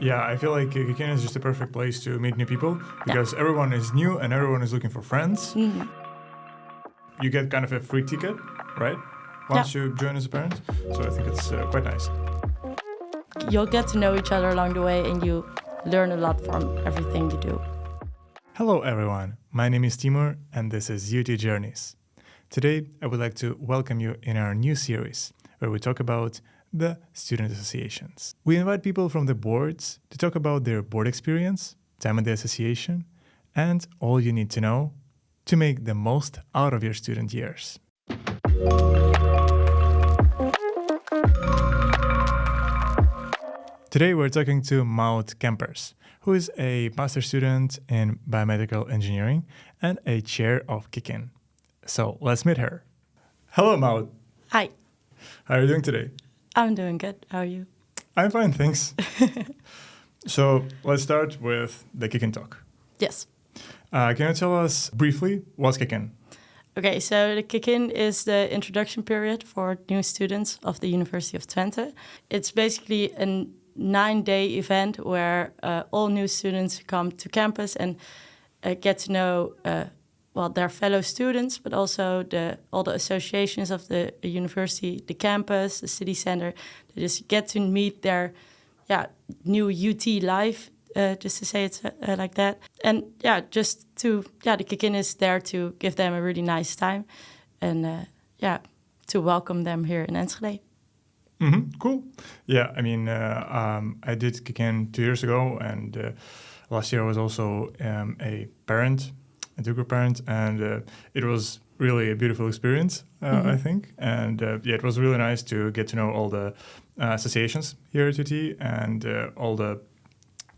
Yeah, I feel like Kikin is just a perfect place to meet new people because everyone is new and everyone is looking for friends. Mhm. You get kind of a free ticket, right? Once you join as a parent. So I think it's quite nice. You'll get to know each other along the way and you learn a lot from everything you do. Hello, everyone. My name is Timur and this is UT Journeys. Today, I would like to welcome you in our new series where we talk about the student associations. We invite people from the boards to talk about their board experience, time in the association, and all you need to know to make the most out of your student years. Today we're talking to Maud Kempers, who is a master student in biomedical engineering and a chair of Kikin. So let's meet her. Hello, Maud. Hi, How are you doing today? I'm doing good. How are you? I'm fine, thanks. So let's start with the Kikin talk. Yes. Can you tell us briefly what's Kikin? Okay, so the kick-in is the introduction period for new students of the University of Twente. It's basically a 9-day event where all new students come to campus and get to know their fellow students, but also all the associations of the university, the campus, the city center. They just get to meet their new UT life, just to say it like that. And the kick-in is there to give them a really nice time and to welcome them here in Enschede. Mm-hmm, cool. Yeah, I mean, I did Kikin 2 years ago, and last year I was also a parent, a two-group parent, and it was really a beautiful experience, I think. And it was really nice to get to know all the associations here at UT and all the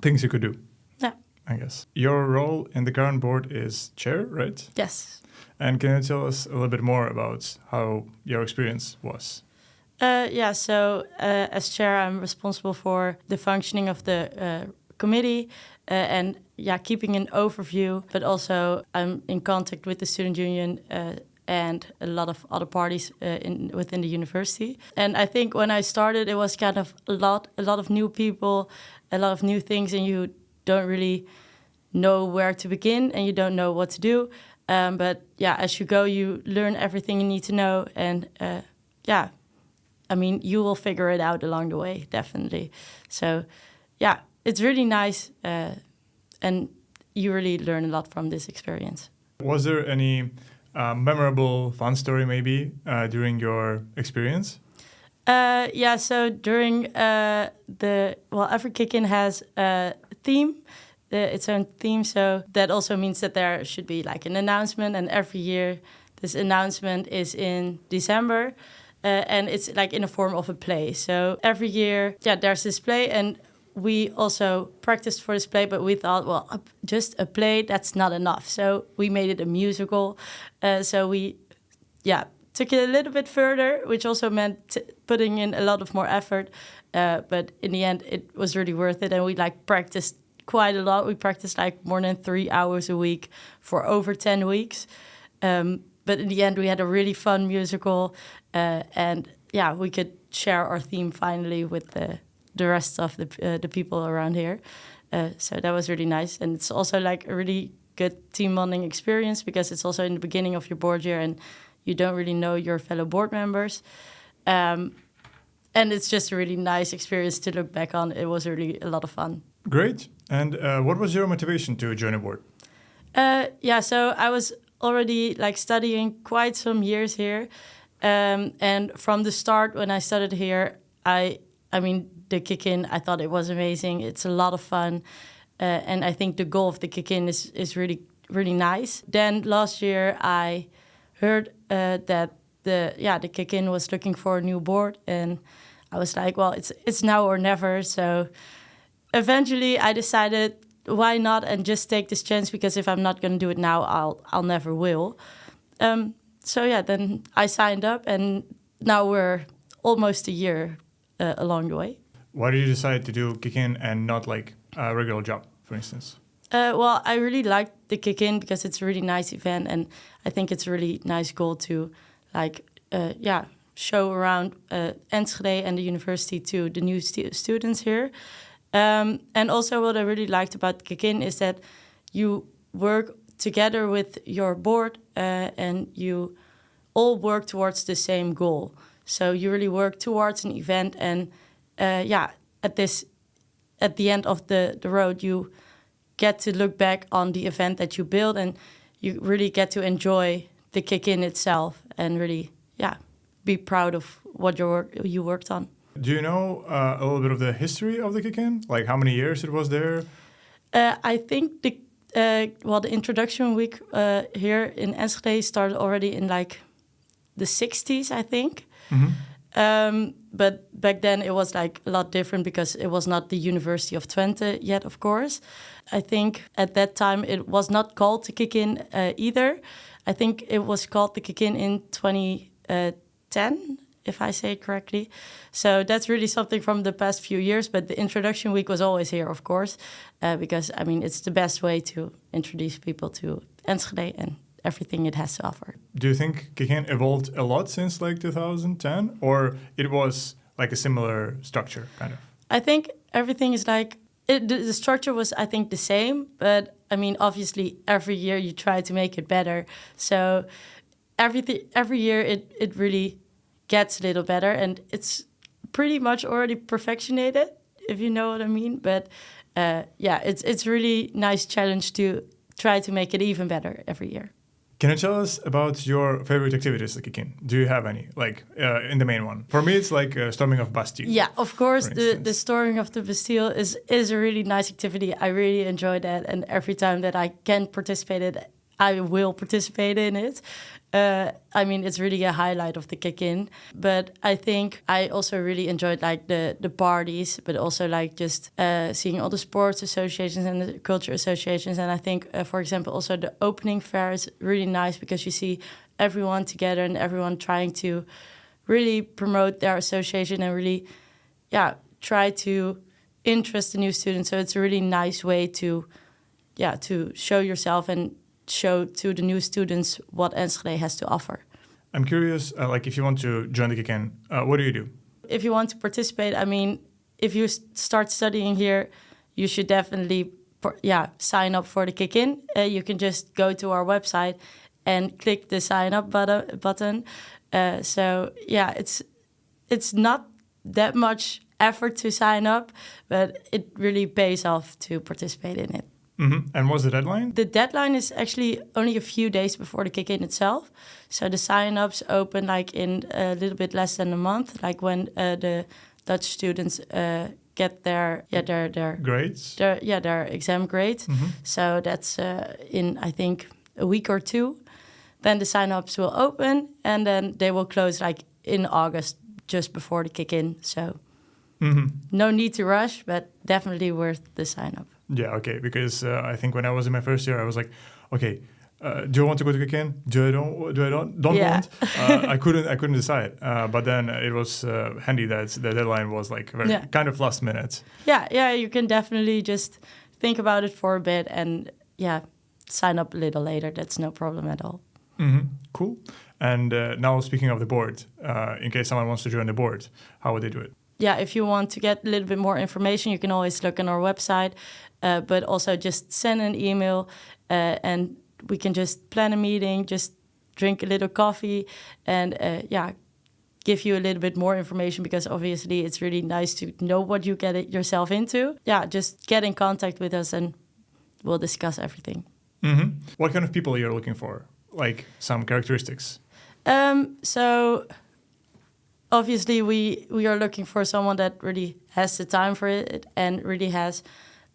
things you could do. Yeah. I guess. Your role in the current board is chair, right? Yes. And can you tell us a little bit more about how your experience was? So as chair, I'm responsible for the functioning of the committee and keeping an overview, but also I'm in contact with the student union and a lot of other parties within the university. And I think when I started, it was kind of a lot of new people, a lot of new things, and you don't really know where to begin and you don't know what to do. But as you go, you learn everything you need to know, and I mean, you will figure it out along the way, definitely. So, it's really nice, and you really learn a lot from this experience. Was there any memorable, fun story maybe during your experience? So during every kick-in has a theme, its own theme. So that also means that there should be like an announcement, and every year this announcement is in December. And it's like in the form of a play. So every year, there's this play, and we also practiced for this play, but we thought, just a play, that's not enough. So we made it a musical. So we, took it a little bit further, which also meant putting in a lot of more effort. But in the end, it was really worth it, and we practiced quite a lot. We practiced more than 3 hours a week for over 10 weeks. But in the end, we had a really fun musical, and we could share our theme finally with the rest of the people around here. So that was really nice, and it's also a really good team bonding experience because it's also in the beginning of your board year, and you don't really know your fellow board members, and it's just a really nice experience to look back on. It was really a lot of fun. Great. And what was your motivation to join a board? So I was already studying quite some years here, and from the start when I started here, I mean the kick-in, I thought it was amazing. It's a lot of fun, and I think the goal of the kick-in is really, really nice. Then last year I heard that the kick-in was looking for a new board, and I was like, well, it's now or never. So eventually I decided, why not, and just take this chance, because if I'm not going to do it now, I'll never will. Then I signed up, and now we're almost a year along the way. Why did you decide to do kick-in and not a regular job, for instance? I really like the kick-in because it's a really nice event, and I think it's a really nice goal to show around Enschede and the university to the new students here. And also what I really liked about Kikin is that you work together with your board and you all work towards the same goal. So you really work towards an event, and at the end of the road, you get to look back on the event that you built, and you really get to enjoy the Kikin itself and really, be proud of what you worked on. Do you know a little bit of the history of the Kikin? Like how many years it was there? I think the introduction week here in Enschede started already in like the 60s, I think. But back then it was like a lot different because it was not the University of Twente yet, of course. I think at that time it was not called the Kikin either. I think it was called the Kikin in 2010, if I say it correctly. So that's really something from the past few years. But the introduction week was always here, of course, because, I mean, it's the best way to introduce people to Enschede and everything it has to offer. Do you think Kikin evolved a lot since like 2010? Or it was like a similar structure, kind of? I think everything is like... the structure was, I think, the same. But, I mean, obviously, every year you try to make it better. So every year it really gets a little better. And it's pretty much already perfectionated, if you know what I mean. But, it's really nice challenge to try to make it even better every year. Can you tell us about your favorite activities at Kikin? Do you have any, like in the main one? For me, it's like storming of Bastille. Yeah, of course, the storming of the Bastille is a really nice activity. I really enjoy that, and every time that I can participate in it, I will participate in it. I mean, it's really a highlight of the Kikin. But I think I also really enjoyed like the parties, but also like just seeing all the sports associations and the culture associations. And I think, for example, also the opening fair is really nice because you see everyone together and everyone trying to really promote their association and really, try to interest the new students. So it's a really nice way to show yourself and show to the new students what Enschede has to offer. I'm curious, like if you want to join the Kikin, what do you do? If you want to participate, I mean, if you start studying here, you should definitely sign up for the Kikin. You can just go to our website and click the sign up button. It's not that much effort to sign up, but it really pays off to participate in it. Mm-hmm. And what's the deadline? The deadline is actually only a few days before the Kikin itself. So the sign-ups open like in a little bit less than a month, like when the Dutch students get their grades. Their exam grades. Mm-hmm. So that's in I think a week or two. Then the sign-ups will open, and then they will close like in August, just before the Kikin. So no need to rush, but definitely worth the sign-up. Yeah, okay, because I think when I was in my first year, I was like, okay, do I want to go to Kikin? Do I don't want? I couldn't decide. But then it was handy that the deadline was like kind of last minute. Yeah, you can definitely just think about it for a bit and sign up a little later. That's no problem at all. Mm-hmm. Cool. And now speaking of the board, in case someone wants to join the board, how would they do it? Yeah, if you want to get a little bit more information, you can always look on our website, but also just send an email and we can just plan a meeting, just drink a little coffee and give you a little bit more information because obviously it's really nice to know what you get yourself into. Yeah, just get in contact with us and we'll discuss everything. Mm-hmm. What kind of people you're looking for? Like some characteristics? So obviously we are looking for someone that really has the time for it and really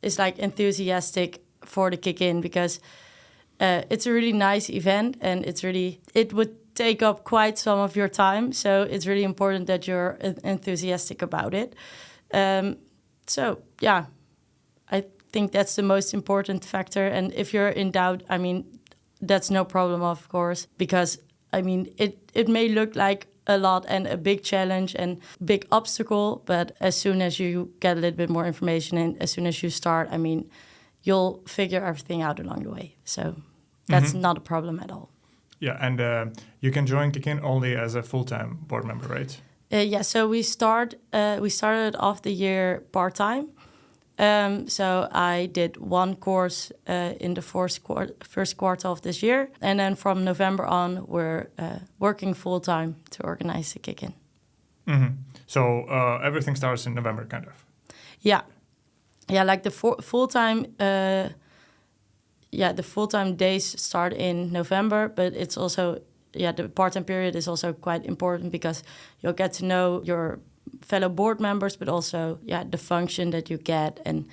is like enthusiastic for the Kikin because it's a really nice event and it would take up quite some of your time. So it's really important that you're enthusiastic about it. I think that's the most important factor. And if you're in doubt, I mean, that's no problem, of course, because I mean, it may look like a lot and a big challenge and big obstacle, but as soon as you get a little bit more information and as soon as you start, I mean, you'll figure everything out along the way. So that's not a problem at all. Yeah, and you can join Kikin only as a full-time board member, right? So we started off the year part-time, So I did one course in the first quarter of this year. And then from November on, we're working full-time to organize the kick-in. Mm-hmm. So everything starts in November, kind of. Yeah. Yeah, like the full-time... the full-time days start in November, but it's also... the part-time period is also quite important because you'll get to know your fellow board members, but also the function that you get, and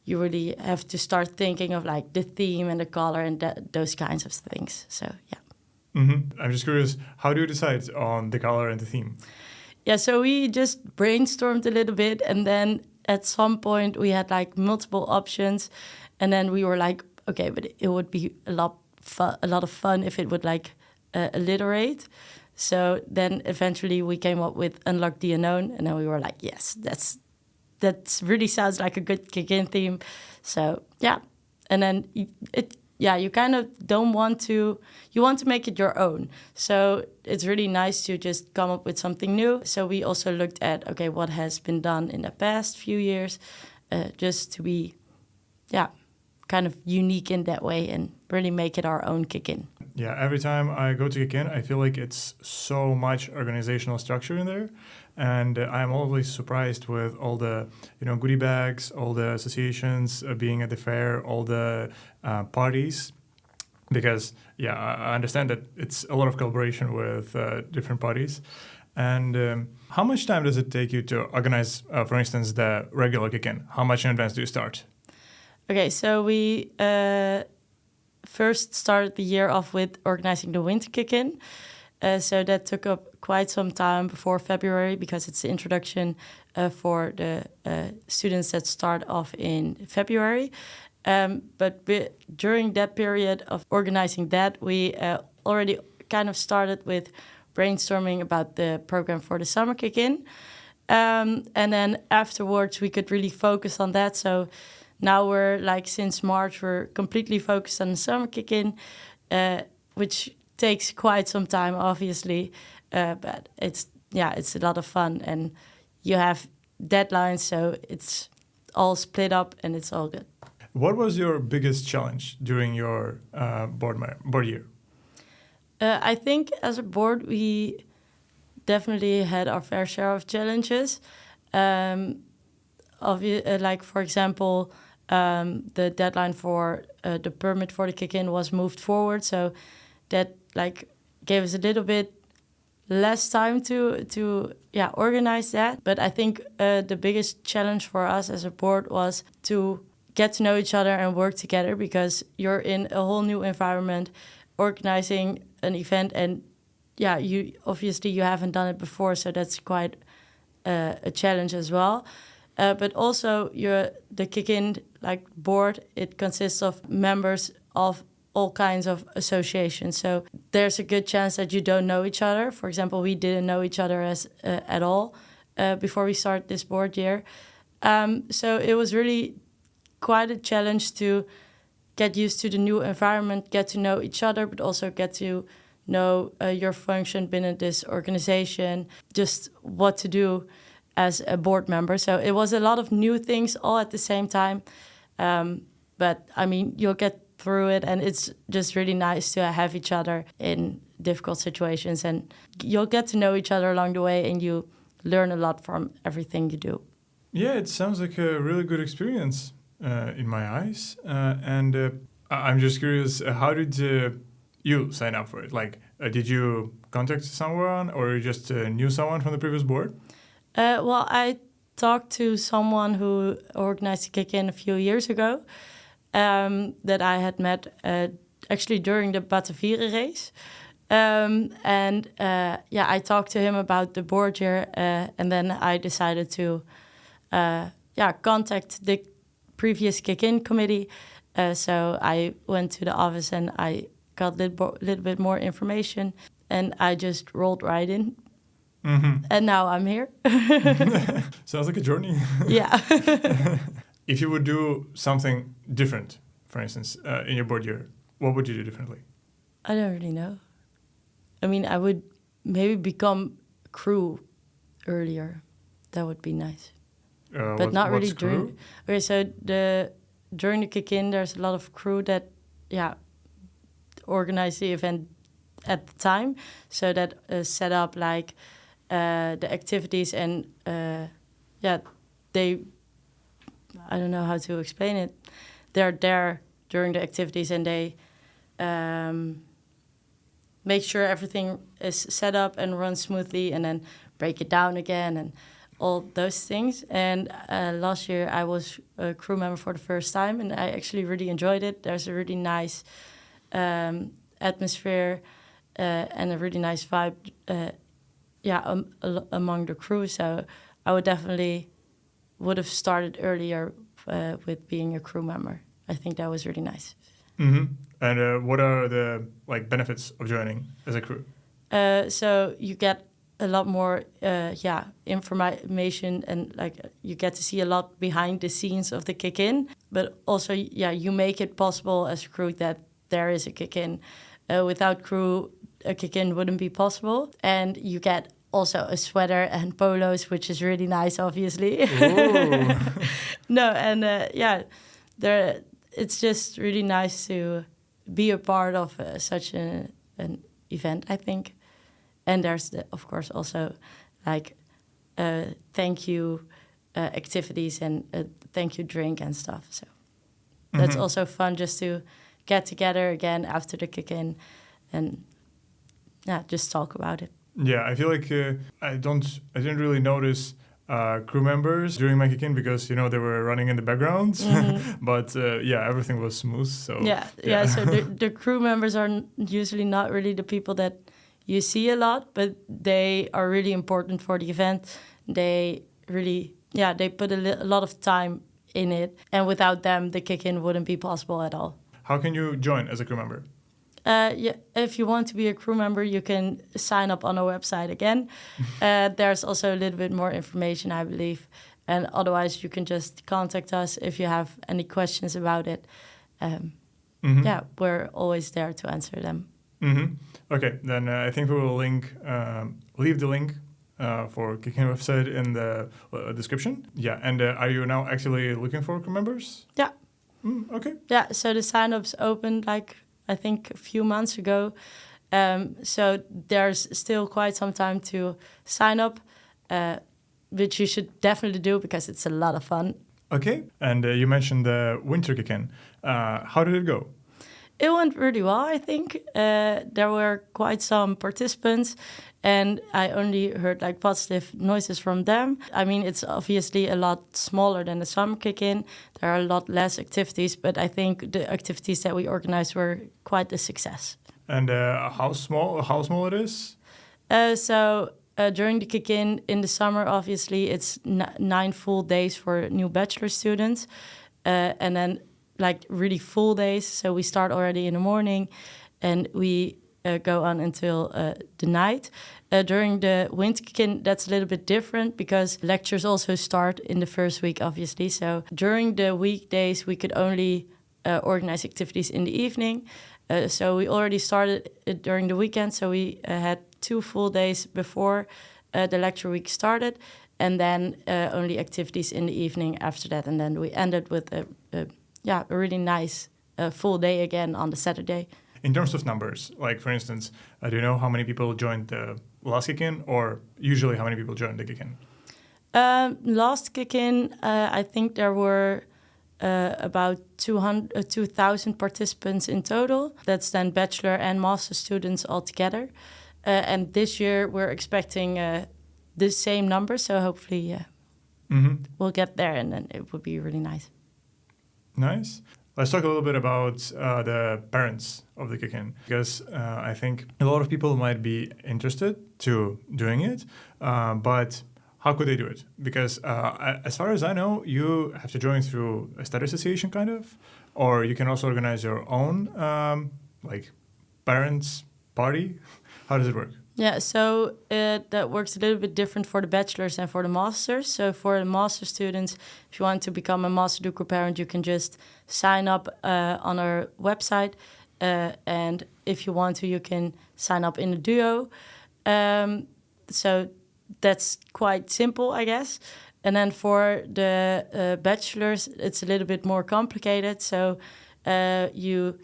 you really have to start thinking of like the theme and the color and those kinds of things. So Mm-hmm. I'm just curious, how do you decide on the color and the theme? Yeah, so we just brainstormed a little bit, and then at some point we had like multiple options, and then we were like, okay, but it would be a lot of fun if it would like alliterate. So then eventually we came up with Unlock the Unknown, and then we were like, yes, that really sounds like a good kick-in theme. So and then you kind of you want to make it your own. So it's really nice to just come up with something new. So we also looked at, okay, what has been done in the past few years, just to be, kind of unique in that way and really make it our own kick-in. Yeah, every time I go to kick-in, I feel like it's so much organizational structure in there. And I'm always surprised with all the, goodie bags, all the associations being at the fair, all the parties. Because, I understand that it's a lot of collaboration with different parties. And how much time does it take you to organize, for instance, the regular kick-in? How much in advance do you start? Okay, so we first started the year off with organizing the winter kick-in. So that took up quite some time before February because it's the introduction for the students that start off in February. But during that period of organizing that, we already kind of started with brainstorming about the program for the summer kick-in. And then afterwards, we could really focus on that. So now we're like, since March, we're completely focused on the summer kick-in, which takes quite some time, obviously. But it's a lot of fun, and you have deadlines, so it's all split up and it's all good. What was your biggest challenge during your board year? I think as a board, we definitely had our fair share of challenges. Like, for example, the deadline for the permit for the kick-in was moved forward, so that like gave us a little bit less time to organize that. But I think the biggest challenge for us as a board was to get to know each other and work together, because you're in a whole new environment organizing an event, and you obviously you haven't done it before, so that's quite a challenge as well. But also the kick-in like board, it consists of members of all kinds of associations. So there's a good chance that you don't know each other. For example, we didn't know each other at all before we started this board year. So it was really quite a challenge to get used to the new environment, get to know each other, but also get to know your function within this organization, just what to do as a board member. So it was a lot of new things all at the same time. But I mean, you'll get through it, and it's just really nice to have each other in difficult situations, and you'll get to know each other along the way, and you learn a lot from everything you do. Yeah, it sounds like a really good experience in my eyes. And I'm just curious, how did you sign up for it? Like, did you contact someone, or you just knew someone from the previous board? Well, I talked to someone who organized a kick-in a few years ago that I had met actually during the Batavieren race. I talked to him about the board year, and then I decided to contact the previous kick-in committee. So I went to the office and I got a little bit more information, and I just rolled right in. Mm-hmm. And now I'm here. Sounds like a journey. Yeah. If you would do something different, for instance, in your board year, what would you do differently? I don't really know. I mean, I would maybe become crew earlier. That would be nice. but not really what's crew? Okay, so during the kick-in, there's a lot of crew that, organize the event at the time, so that set up like the activities and they, I don't know how to explain it. They're there during the activities and they make sure everything is set up and runs smoothly, and then break it down again and all those things. And last year I was a crew member for the first time, and I actually really enjoyed it. There's a really nice atmosphere and a really nice vibe, among the crew. So I would have started earlier with being a crew member. I think that was really nice. Mm-hmm. And what are the benefits of joining as a crew? So you get a lot more information, and you get to see a lot behind the scenes of the kick-in. But also, you make it possible as a crew that there is a kick-in. Without crew, a kick-in wouldn't be possible. And you get also a sweater and polos, which is really nice, obviously. No, and it's just really nice to be a part of such an event, I think. And there's, of course, also thank you activities and thank you drink and stuff. So that's also fun, just to get together again after the kick-in and just talk about it. Yeah, I feel like I didn't really notice crew members during my kick-in because they were running in the background. But everything was smooth. So so the crew members are usually not really the people that you see a lot, but they are really important for the event. They really they put a lot of time in it, and without them the kick-in wouldn't be possible at all. How can you join as a crew member? If you want to be a crew member, you can sign up on our website again. There's also a little bit more information, I believe. And otherwise, you can just contact us if you have any questions about it. We're always there to answer them. Mm-hmm. Okay, then I think we will leave the link for Kick-In website in the description. Yeah, and are you now actually looking for crew members? Yeah. Okay. Yeah, so the sign-ups opened I think a few months ago. So there's still quite some time to sign up, which you should definitely do because it's a lot of fun. Okay, and you mentioned the winter kick-in. How did it go? It went really well, I think. There were quite some participants, and I only heard positive noises from them. I mean, it's obviously a lot smaller than the summer kick-in. There are a lot less activities, but I think the activities that we organized were quite a success. And how small it is? During the kick-in in the summer, obviously, it's 9 full days for new bachelor students, and then really full days. So we start already in the morning, and we go on until the night. During the winter kick-in, that's a little bit different because lectures also start in the first week, obviously. So during the weekdays, we could only organize activities in the evening. So we already started during the weekend. So we had 2 full days before the lecture week started, and then only activities in the evening after that. And then we ended with a really nice full day again on the Saturday. In terms of numbers, for instance, do you know how many people joined the last kick-in, or usually how many people joined the kick-in? Last kick-in, I think there were about 2,000 participants in total. That's then bachelor and master students all together. And this year we're expecting the same number, so hopefully we'll get there, and then it would be really nice. Nice. Let's talk a little bit about the parents of the kick-in, because I think a lot of people might be interested to doing it, but how could they do it? Because as far as I know, you have to join through a study association, kind of, or you can also organize your own parents' party. How does it work? Yeah, so that works a little bit different for the bachelors and for the masters. So for the master students, if you want to become a master Duker parent, you can just sign up on our website. And if you want to, you can sign up in a duo. So that's quite simple, I guess. And then for the bachelor's, it's a little bit more complicated. So you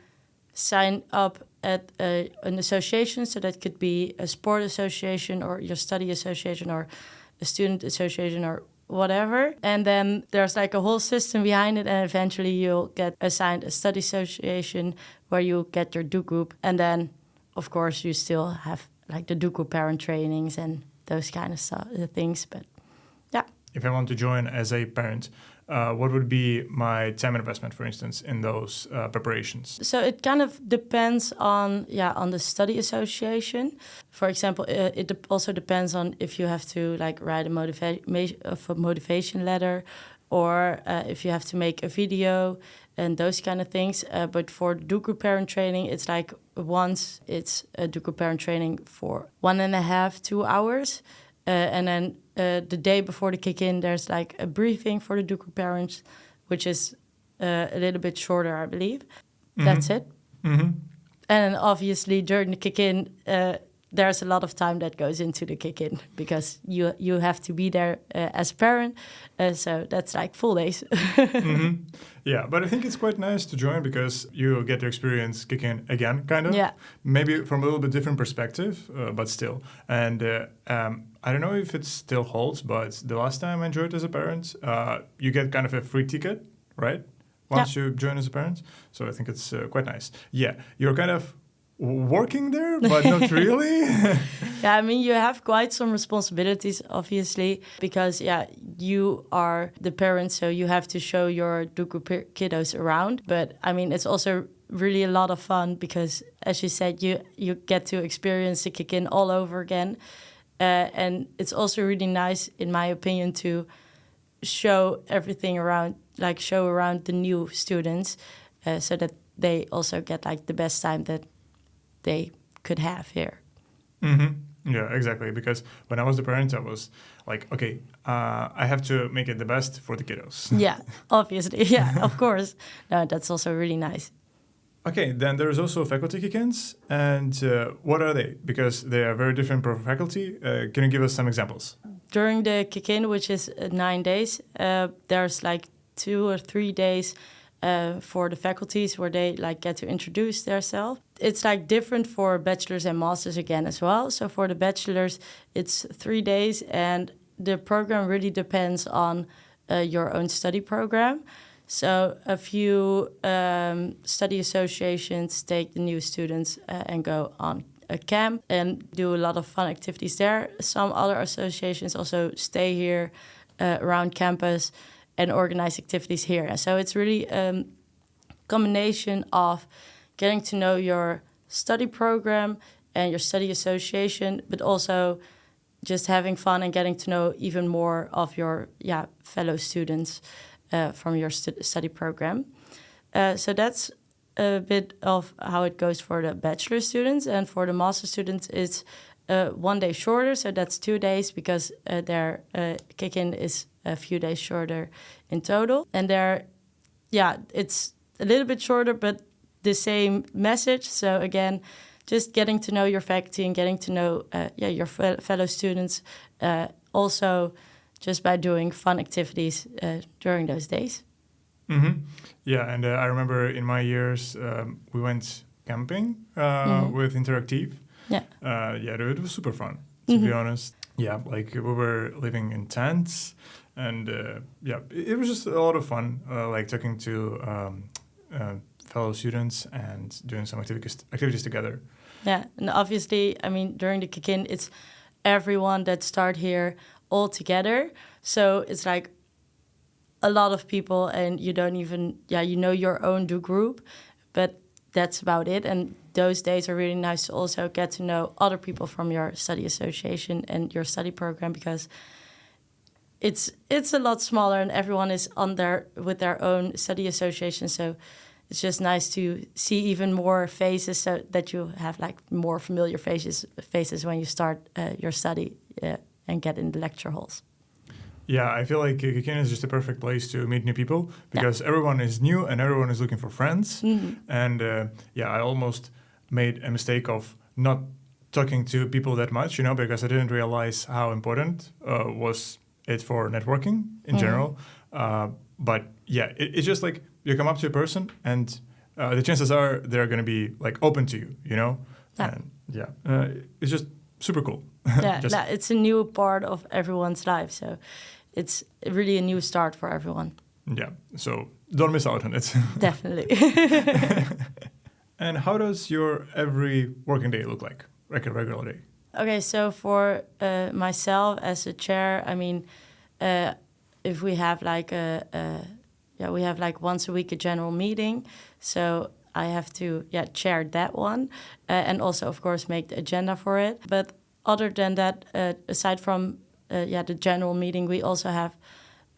sign up at an association. So that could be a sport association or your study association or a student association or whatever. And then there's like a whole system behind it. And eventually you'll get assigned a study association where you get your do group. And then, of course, you still have like the do group parent trainings and those kind of things. But yeah. If I want to join as a parent, what would be my time investment, for instance, in those preparations? So it kind of depends on the study association. For example, it also depends on if you have to like write a motivation letter, or if you have to make a video and those kind of things. But for do group parent training, it's like once it's a do group parent training for 1.5, 2 hours. And then the day before the kick-in, there's like a briefing for the do group parents, which is a little bit shorter, I believe. Mm-hmm. That's it. Mm-hmm. And then obviously during the kick-in, there's a lot of time that goes into the kick-in because you have to be there as a parent. So that's like full days. Mm-hmm. Yeah, but I think it's quite nice to join because you get to experience kick-in again, kind of. Yeah. Maybe from a little bit different perspective, but still. And I don't know if it still holds, but the last time I enjoyed as a parent, you get kind of a free ticket, right? Once you join as a parent. So I think it's quite nice. Yeah, you're kind of working there, but not really. Yeah, I mean, you have quite some responsibilities, obviously, because, you are the parent, so you have to show your do group kiddos around. But, I mean, it's also really a lot of fun because, as you said, you get to experience the kick-in all over again. And it's also really nice, in my opinion, to show everything around, like show around the new students so that they also get like the best time that they could have here. Mm-hmm. Yeah, exactly. Because when I was the parent, I was like, okay, I have to make it the best for the kiddos. Yeah, obviously. Yeah, of course. No, that's also really nice. Okay, then there's also faculty kick-ins. And what are they? Because they are very different per faculty. Can you give us some examples? During the kick-in, which is 9 days, there's like 2 or 3 days for the faculties where they like get to introduce themselves. It's like different for bachelors and masters again as well. So for the bachelors, it's 3 days, and the program really depends on your own study program. So a few study associations take the new students and go on a camp and do a lot of fun activities there. Some other associations also stay here around campus and organize activities here. And so it's really a combination of getting to know your study program and your study association, but also just having fun and getting to know even more of your fellow students from your study program. So that's a bit of how it goes for the bachelor students. And for the master students, it's 1 day shorter. So that's 2 days because their kick-in is a few days shorter in total. And it's a little bit shorter, but the same message. So again, just getting to know your faculty and getting to know your fellow students, also just by doing fun activities during those days. Mm-hmm. Yeah, and I remember in my years, we went camping with Interactive. Yeah. It was super fun, to be honest. Yeah, like we were living in tents, and it was just a lot of fun, like talking to fellow students and doing some activities together. Yeah, and obviously, I mean, during the kick-in, it's everyone that start here all together. So it's like a lot of people, and you don't even, you know your own do group, but that's about it. And those days are really nice to also get to know other people from your study association and your study program, because it's a lot smaller and everyone is with their own study association. So it's just nice to see even more faces, so that you have like more familiar faces when you start your study and get in the lecture halls. Yeah, I feel like kick-in is just a perfect place to meet new people because everyone is new and everyone is looking for friends. Mm-hmm. And I almost made a mistake of not talking to people that much, because I didn't realize how important was it's for networking in general. But yeah, it's just like you come up to a person and the chances are they're going to be like open to you, you know? Yeah. And it's just super cool. Yeah, it's a new part of everyone's life. So it's really a new start for everyone. Yeah, so don't miss out on it. Definitely. And how does your every working day look like a regular day? Okay, so for myself as a chair, I mean, if we have like we have like once a week a general meeting, so I have to chair that one, and also of course make the agenda for it. But other than that, aside from the general meeting, we also have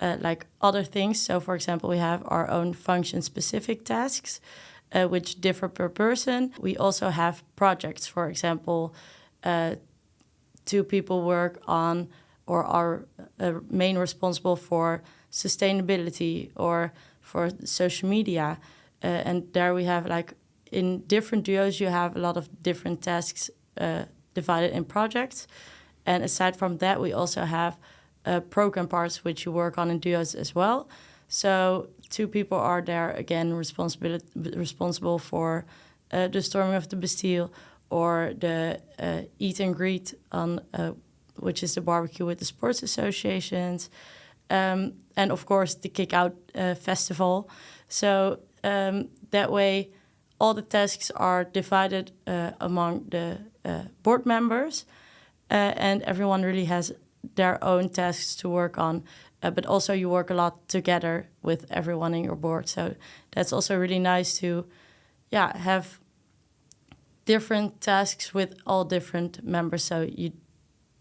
like other things. So for example, we have our own function-specific tasks, which differ per person. We also have projects. For example, 2 people work on or are main responsible for sustainability or for social media. And there we have like in different duos, you have a lot of different tasks divided in projects. And aside from that, we also have program parts which you work on in duos as well. So 2 people are there again responsible for the storming of the Bastille or the eat and greet on which is the barbecue with the sports associations, and of course the Kick Out festival. So that way, all the tasks are divided among the board members, and everyone really has their own tasks to work on. But also you work a lot together with everyone in your board. So that's also really nice to, have different tasks with all different members. So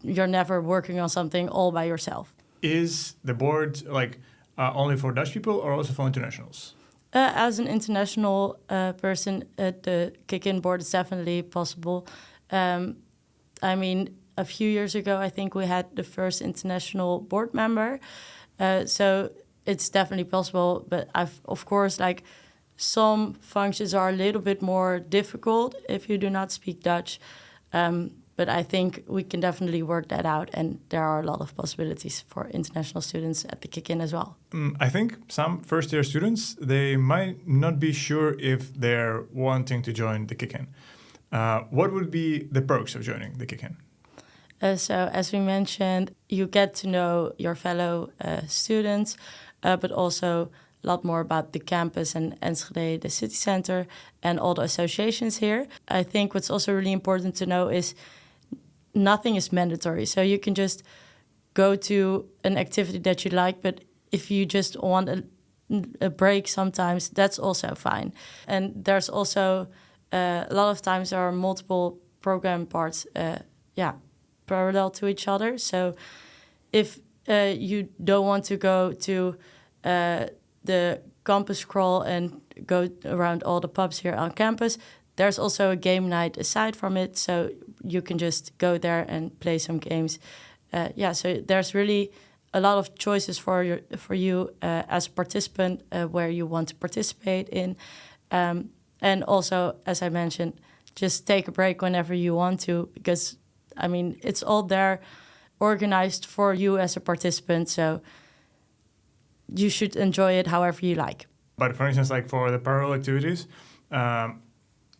you're never working on something all by yourself. Is the board like only for Dutch people or also for internationals? As an international person, the kick-in board is definitely possible. I mean, a few years ago, I think we had the first international board member. So it's definitely possible. But of course, like some functions are a little bit more difficult if you do not speak Dutch. But I think we can definitely work that out. And there are a lot of possibilities for international students at the kick-in as well. I think some first-year students, they might not be sure if they're wanting to join the kick-in. What would be the perks of joining the kick-in? So as we mentioned, you get to know your fellow students, but also a lot more about the campus and Enschede, the city center, and all the associations here. I think what's also really important to know is nothing is mandatory. So you can just go to an activity that you like, but if you just want a break sometimes, that's also fine. And there's also a lot of times there are multiple program parts, parallel to each other. So if you don't want to go to the campus crawl and go around all the pubs here on campus, there's also a game night aside from it. So you can just go there and play some games. So there's really a lot of choices for you as a participant where you want to participate in. And also, as I mentioned, just take a break whenever you want to, because I mean, it's all there organized for you as a participant, so you should enjoy it however you like. But for instance, like for the parallel activities,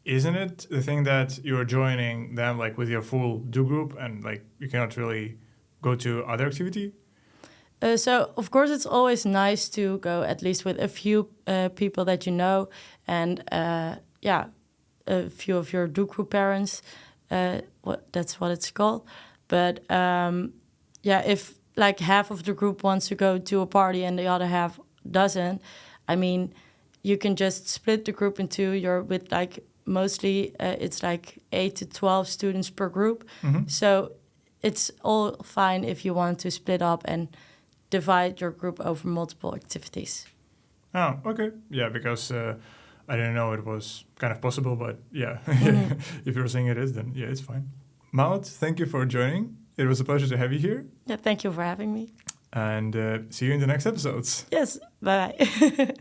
isn't it the thing that you're joining them like with your full do group and like you cannot really go to other activity? So, of course, it's always nice to go at least with a few people that you know and, a few of your do group parents. That's what it's called. But if like half of the group wants to go to a party and the other half doesn't, I mean, you can just split the group in two. You're with like mostly it's like 8 to 12 students per group. Mm-hmm. So it's all fine if you want to split up and divide your group over multiple activities. Oh, okay. Yeah, because I didn't know it was kind of possible, but yeah, mm-hmm. If you're saying it is, then yeah, it's fine. Maud, thank you for joining. It was a pleasure to have you here. Yeah, thank you for having me. And see you in the next episodes. Yes, bye-bye.